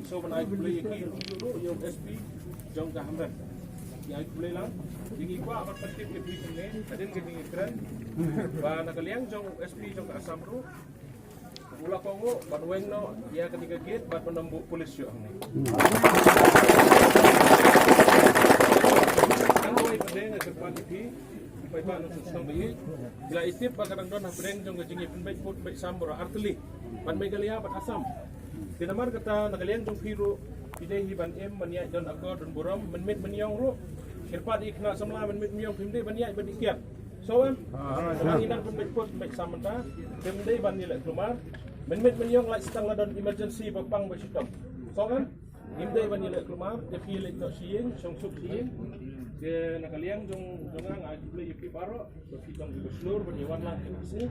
So when I play yung SP jong kahamran yang play lang dingi kwa amat penting ke bikin ne adin ke dingi keren ba nakaliang jong SP jong Assam ro ula kongo banweng no ya ketika gate bat menembuk polis yo ni kan oi pedeng ke depan iki paitbah no susang bayi bila itip kadang don pedeng jong jingi penbaik put baik sambro arteli ban megalia bat Assam dinamar kata nakaliang jong hero pidai hiban em mania jon akor don buram menmit menyong ro kirpat ikna samla menmit menyong pimdai bania badikiat so am sanginan pun put baik samanta pimdai ban nilai keluar menmit menyong lai setang ladon emergency bapang basitam so kan imdai ban nilai keluar de pilih tok siing song suk siing de nakaliang jong jongang ai play pi baro bagi jong di seluruh baniwan lah ini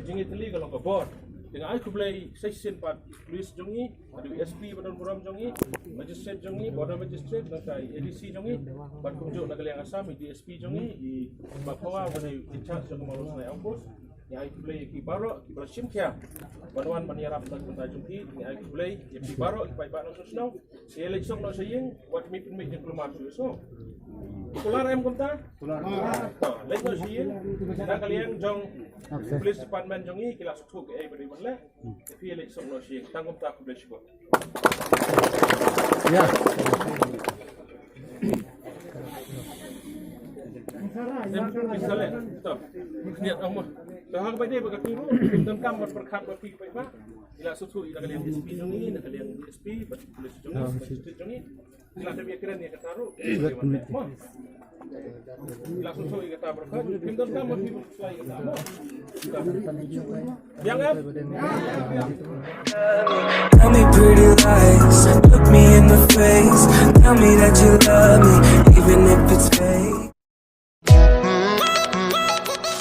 jingi teli kalau ke board dengan ai kublai session pat police jongi adu SP badon buram jongi magistrate jongi border magistrate nakai ADC jongi bat kunjuk nakaliang Assam di SP jongi di bapawa bani charge jong malu sanai ampus yang ai kublai ki baro ki bersim kia banwan baniarap tak kunta jongi ni ai kublai ki baro ki paitbah no susno election no saying wat mi pin keluar so Kular em kunta? Kular. Lain no siye. Nakaliang jong police department jongi kila sutuk ai beri banle. Tapi election no siye tanggung tak boleh sibuk. Ya. Misalnya, stop. Niat Allah. Tahang pada bagai turu, tentang berkat berpi paitbah. Kila sutuk ila kalian SP jongi, nakaliang SP, police jongi. Kila dia kira ni kataru. Langsung so kata berkat, pintar kamu hidup sesuai kata mo. Yang Tell me pretty lies, look me in the face. Tell me that you love me, even if it's fake.